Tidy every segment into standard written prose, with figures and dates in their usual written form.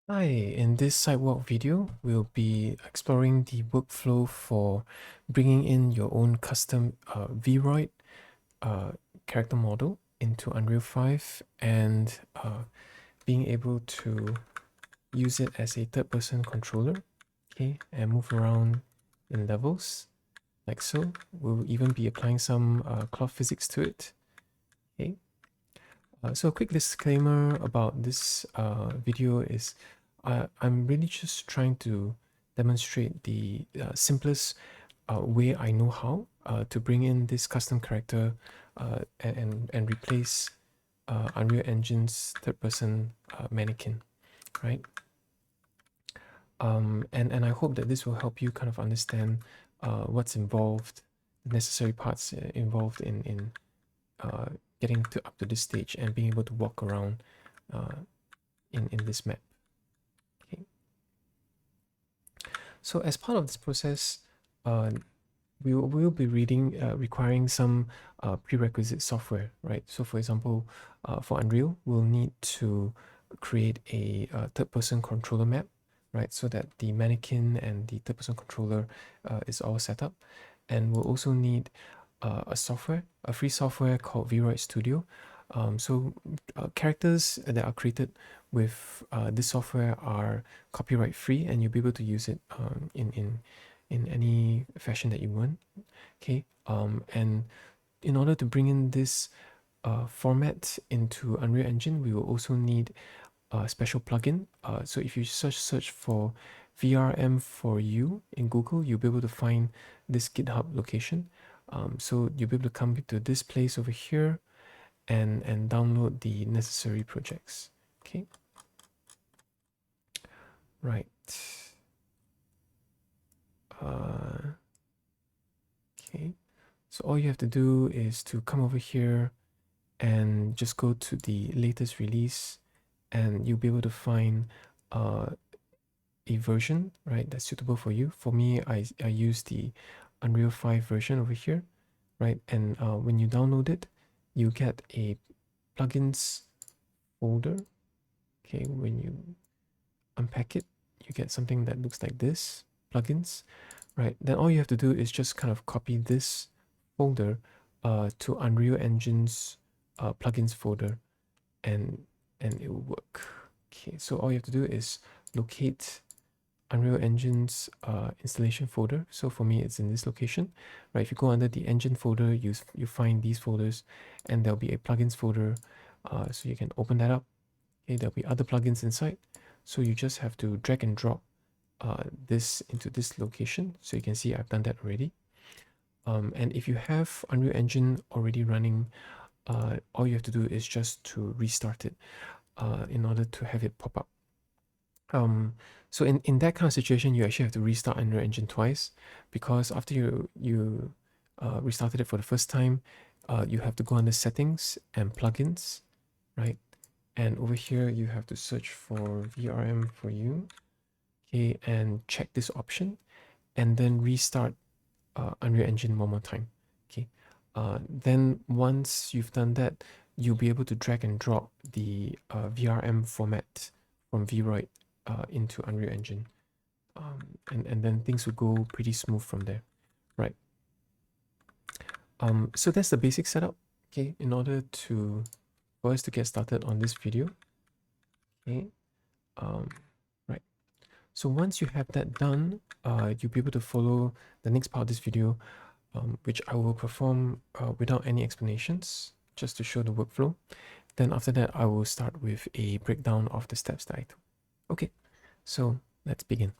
Hi, in this SIDEWALK video, we'll be exploring the workflow for bringing in your own custom Vroid character model into Unreal 5 and being able to use it as a third-person controller, okay, and move around in levels like so. We'll even be applying some cloth physics to it, okay. So a quick disclaimer about this video is I'm really just trying to demonstrate the simplest way I know how to bring in this custom character and replace Unreal Engine's third-person mannequin, right? And I hope that this will help you kind of understand what's involved, the necessary parts involved in getting up to this stage and being able to walk around in this map. Okay. So as part of this process, we will be requiring some prerequisite software, right? So for example, for Unreal, we'll need to create a third-person controller map, right? So that the mannequin and the third-person controller is all set up. And we'll also need a free software called Vroid Studio. Characters that are created with this software are copyright free, and you'll be able to use it in any fashion that you want. Okay, and in order to bring in this format into Unreal Engine, we will also need a special plugin. So if you search for VRM4U in Google, you'll be able to find this GitHub location. So you'll be able to come to this place over here and download the necessary projects. Okay. Right. Okay. So all you have to do is to come over here and just go to the latest release, and you'll be able to find a version, right, that's suitable for you. For me, I use the Unreal 5 version over here, right? And when you download it, you get a plugins folder. Okay, when you unpack it, you get something that looks like this, plugins, right? Then all you have to do is just kind of copy this folder to Unreal Engine's plugins folder, and it will work. Okay, so all you have to do is locate Unreal Engine's installation folder. So for me, it's in this location, right? If you go under the engine folder, you find these folders, and there'll be a plugins folder. So you can open that up. Okay, there'll be other plugins inside. So you just have to drag and drop this into this location. So you can see I've done that already. And if you have Unreal Engine already running, all you have to do is just to restart it in order to have it pop up. So in that kind of situation, you actually have to restart Unreal Engine twice, because after you restarted it for the first time, you have to go under settings and plugins, right? And over here, you have to search for VRM4U, okay, and check this option, and then restart Unreal Engine one more time, okay. Then once you've done that, you'll be able to drag and drop the VRM format from Vroid into Unreal Engine, and then things will go pretty smooth from there, right? So that's the basic setup, okay, in order for us to get started on this video, okay. Right, so once you have that done, you'll be able to follow the next part of this video, which I will perform without any explanations, just to show the workflow. Then after that, I will start with a breakdown of the steps that I took. Okay, so let's begin.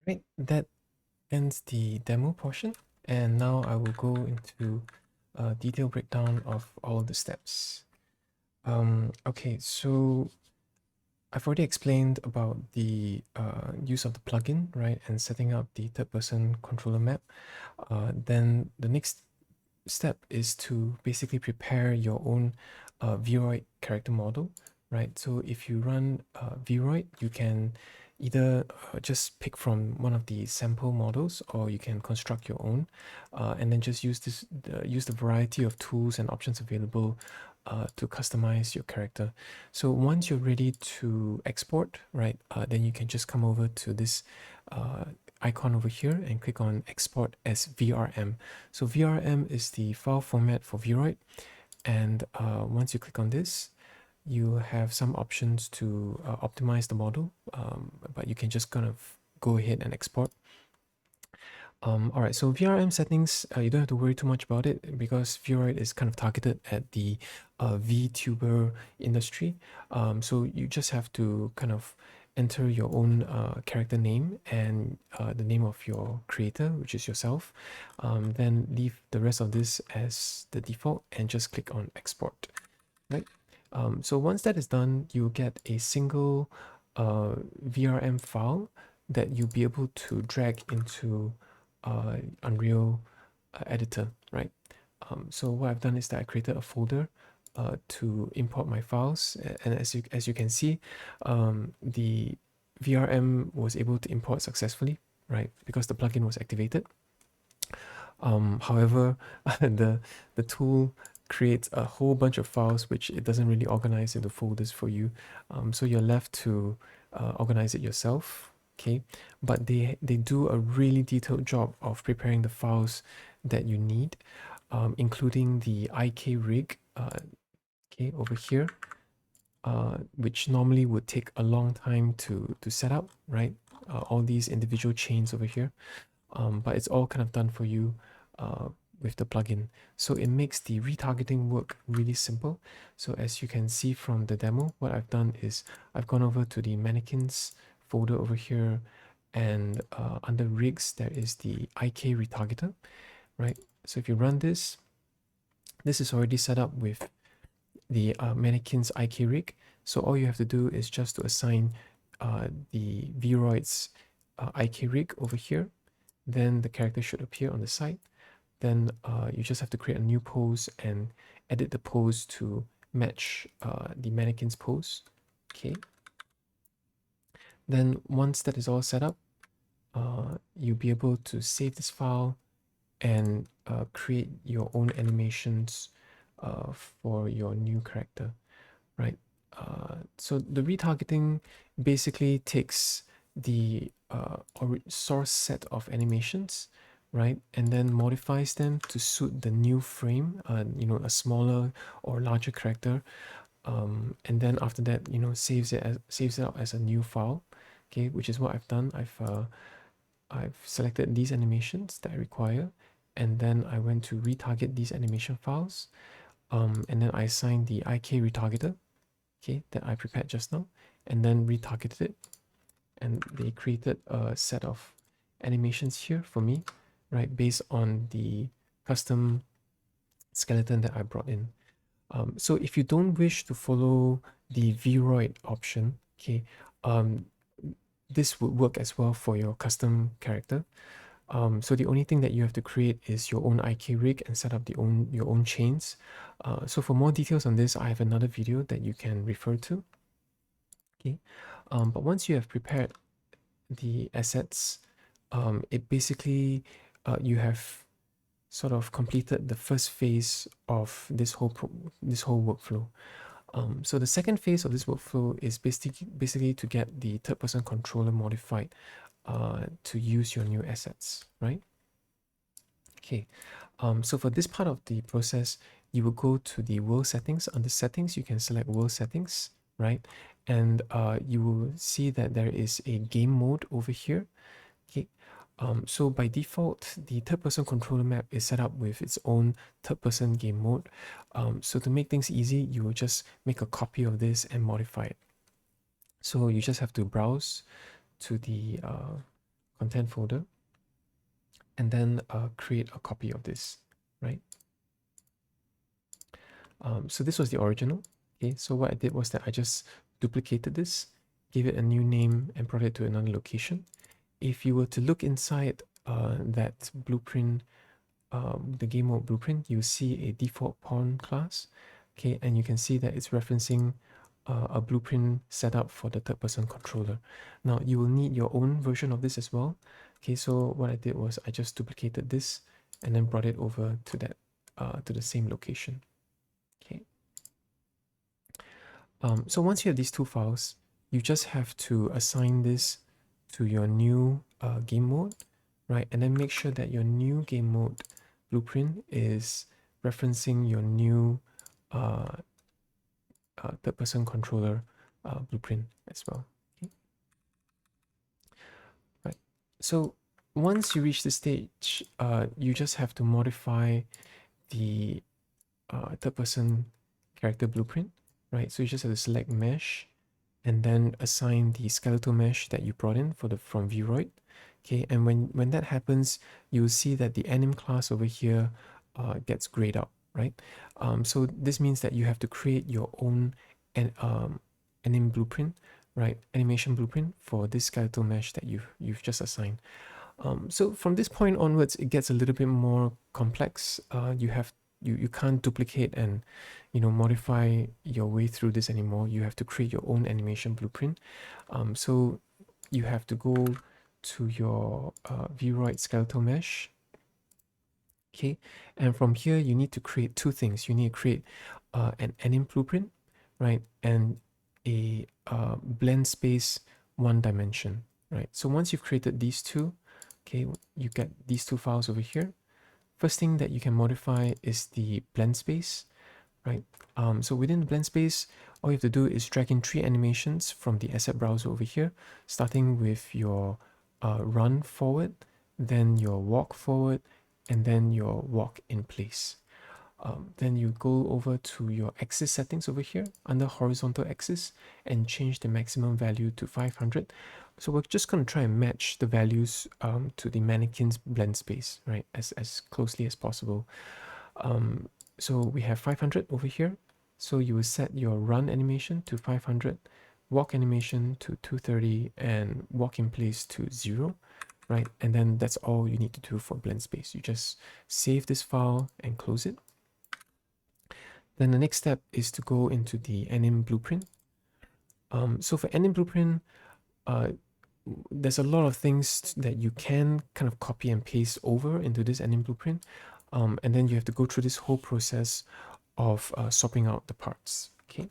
Right, that ends the demo portion, and now I will go into a detailed breakdown of all the steps. Okay, so I've already explained about the use of the plugin, right, and setting up the third-person controller map. Then the next step is to basically prepare your own Vroid character model, right? So if you run Vroid, you can either just pick from one of the sample models, or you can construct your own, and then just use the variety of tools and options available to customize your character. So once you're ready to export, right, then you can just come over to this icon over here and click on export as VRM. So VRM is the file format for Vroid, and once you click on this, you have some options to optimize the model, but you can just kind of go ahead and export. All right, so VRM settings, you don't have to worry too much about it because Vroid is kind of targeted at the VTuber industry. So you just have to kind of enter your own character name and the name of your creator, which is yourself. Then leave the rest of this as the default and just click on export, right? So once that is done, you get a single VRM file that you'll be able to drag into Unreal editor, right? So what I've done is that I created a folder to import my files, and as you can see, the VRM was able to import successfully, right? Because the plugin was activated. However, the tool creates a whole bunch of files which it doesn't really organize into folders for you. So you're left to organize it yourself. Okay, but they do a really detailed job of preparing the files that you need, including the IK rig, okay, over here, which normally would take a long time to set up, right? All these individual chains over here, but it's all kind of done for you with the plugin. So it makes the retargeting work really simple. So as you can see from the demo, what I've done is I've gone over to the mannequins folder over here, and under rigs there is the IK retargeter, right? So if you run this, this is already set up with the mannequins IK rig. So all you have to do is just to assign the Vroid's IK rig over here. Then the character should appear on the side. Then you just have to create a new pose and edit the pose to match the mannequin's pose. Okay. Then once that is all set up, you'll be able to save this file and create your own animations for your new character, right? So the retargeting basically takes the source set of animations, right, and then modifies them to suit the new frame, you know, a smaller or larger character, and then after that, you know, saves it out as a new file. Okay, which is what I've done. I've selected these animations that I require, and then I went to retarget these animation files, and then I assigned the IK retargeter, okay, that I prepared just now, and then retargeted it, and they created a set of animations here for me, right, based on the custom skeleton that I brought in. So if you don't wish to follow the Vroid option, okay, this would work as well for your custom character. So the only thing that you have to create is your own IK rig and set up your own chains. So for more details on this, I have another video that you can refer to. Okay, but once you have prepared the assets, it basically you have sort of completed the first phase of this whole workflow. So the second phase of this workflow is basically to get the third-person controller modified to use your new assets, right? Okay, so for this part of the process, you will go to the world settings. Under settings, you can select world settings, right? And you will see that there is a game mode over here. Okay, so by default, the third-person controller map is set up with its own third-person game mode. So to make things easy, you will just make a copy of this and modify it. So you just have to browse to the content folder and then create a copy of this, right? So this was the original. Okay, so what I did was that I just duplicated this, gave it a new name, and brought it to another location. If you were to look inside that blueprint, the game mode blueprint, you see a default pawn class. Okay, and you can see that it's referencing a blueprint setup for the third-person controller. Now you will need your own version of this as well. Okay, so what I did was I just duplicated this and then brought it over to that to the same location. Okay, So once you have these two files, you just have to assign this to your new game mode, right? And then make sure that your new game mode blueprint is referencing your new third-person controller blueprint as well. Okay. Right. So once you reach this stage, you just have to modify the third-person character blueprint, right? So you just have to select mesh and then assign the skeletal mesh that you brought in from Vroid. Okay, and when that happens, you'll see that the anim class over here gets grayed out, right? So this means that you have to create your own anim blueprint, right? Animation blueprint for this skeletal mesh that you've just assigned. So from this point onwards, it gets a little bit more complex. You can't duplicate and modify your way through this anymore. You have to create your own animation blueprint. So you have to go to your Vroid skeletal mesh. Okay, and from here you need to create two things. You need to create an anim blueprint, right, and a Blendspace one dimension, right. So once you've created these two, okay, you get these two files over here. First thing that you can modify is the Blendspace, right? So within the Blendspace, all you have to do is drag in 3 animations from the asset browser over here, starting with your run forward, then your walk forward, and then your walk in place. Then you go over to your axis settings over here under horizontal axis and change the maximum value to 500. So we're just going to try and match the values to the mannequin's blend space, right, as closely as possible. So we have 500 over here. So you will set your run animation to 500, walk animation to 230, and walk in place to 0, right? And then that's all you need to do for Blendspace. You just save this file and close it. Then the next step is to go into the anim blueprint. So for anim blueprint, there's a lot of things that you can kind of copy and paste over into this anim blueprint. And then you have to go through this whole process of swapping out the parts. Okay.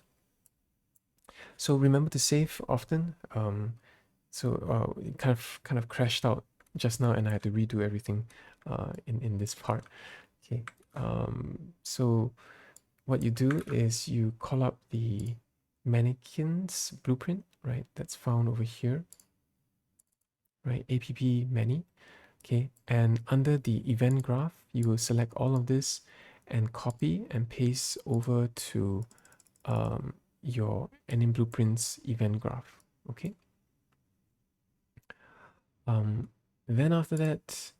So remember to save often. It kind of crashed out just now, and I had to redo everything in this part. Okay. So what you do is you call up the mannequins blueprint, right? That's found over here, right? App many. Okay, and under the event graph, you will select all of this and copy and paste over to your anim blueprints event graph. Okay. Then after that,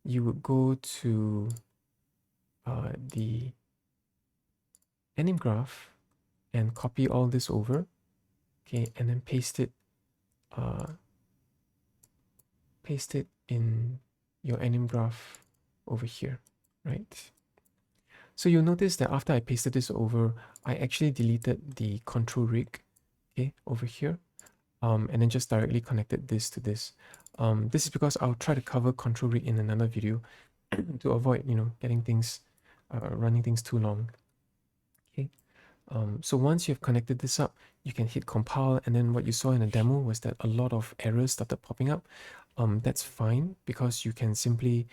you would go to the anim graph and copy all this over. Okay, and then paste it in your anim graph over here, right? So you'll notice that after I pasted this over, I actually deleted the control rig, okay, over here, and then just directly connected this to this. This is because I'll try to cover control rig in another video to avoid, getting things, running things too long. Okay. So once you've connected this up, you can hit compile, and then what you saw in the demo was that a lot of errors started popping up. That's fine because you can simply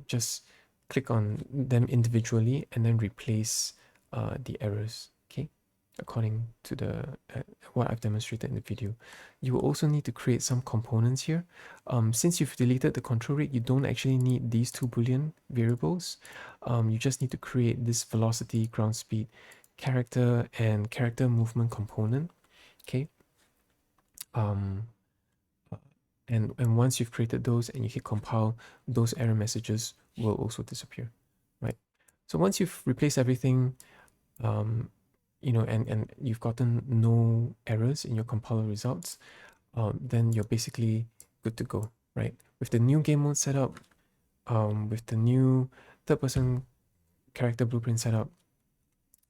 just click on them individually and then replace the errors, okay, according to the what I've demonstrated in the video. You will also need to create some components here. Since you've deleted the control rig, you don't actually need these 2 Boolean variables. You just need to create this velocity, ground speed, character, and character movement component, okay. And once you've created those and you hit compile, those error messages will also disappear, right? So once you've replaced everything, and you've gotten no errors in your compiler results, then you're basically good to go, right? With the new game mode setup, with the new third-person character blueprint setup,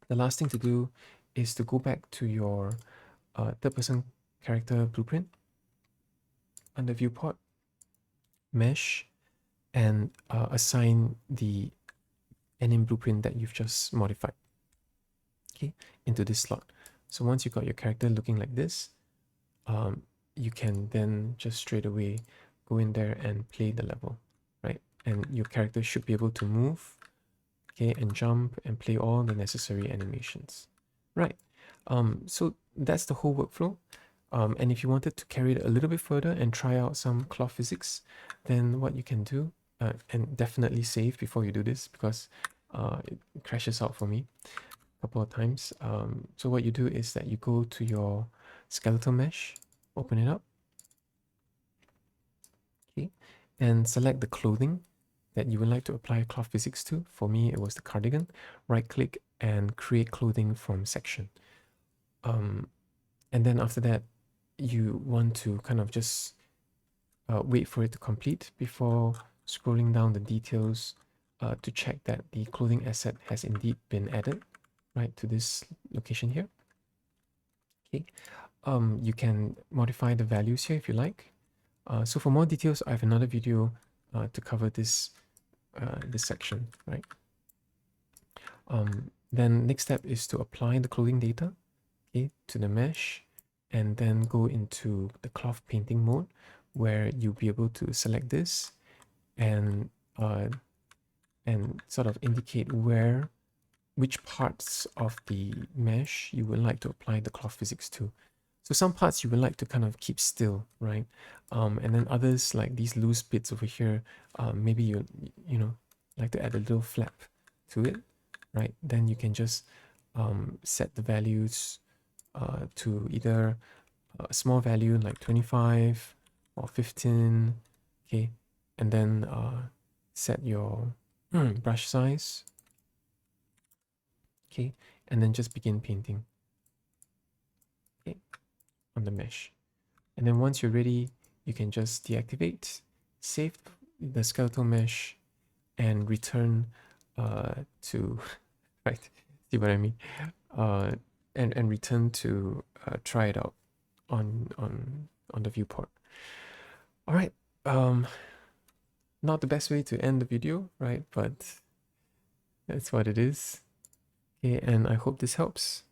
the last thing to do is to go back to your third-person character blueprint under viewport, mesh, and assign the anim blueprint that you've just modified, okay, into this slot. So once you got your character looking like this, you can then just straight away go in there and play the level, right? And your character should be able to move, okay, and jump and play all the necessary animations, right? So that's the whole workflow. And if you wanted to carry it a little bit further and try out some cloth physics, then what you can do, and definitely save before you do this because it crashes out for me a couple of times. So what you do is that you go to your skeletal mesh, open it up, okay, and select the clothing that you would like to apply cloth physics to. For me, it was the cardigan. Right click and create clothing from section. And then after that, you want to kind of just wait for it to complete before scrolling down the details to check that the clothing asset has indeed been added, right, to this location here. Okay. You can modify the values here if you like. So for more details, I have another video to cover this this section, right? Then next step is to apply the clothing data, okay, to the mesh, and then go into the cloth painting mode, where you'll be able to select this and sort of indicate which parts of the mesh you would like to apply the cloth physics to. So some parts you would like to kind of keep still, right? And then others, like these loose bits over here, maybe you know like to add a little flap to it, right? Then you can just set the values to either a small value like 25 or 15, okay, and then set your brush size, okay, and then just begin painting, okay, on the mesh. And then once you're ready, you can just deactivate, save the skeletal mesh, and return to right, see what I mean, and return to try it out on the viewport. All right, not the best way to end the video, right? But that's what it is. Okay, and I hope this helps.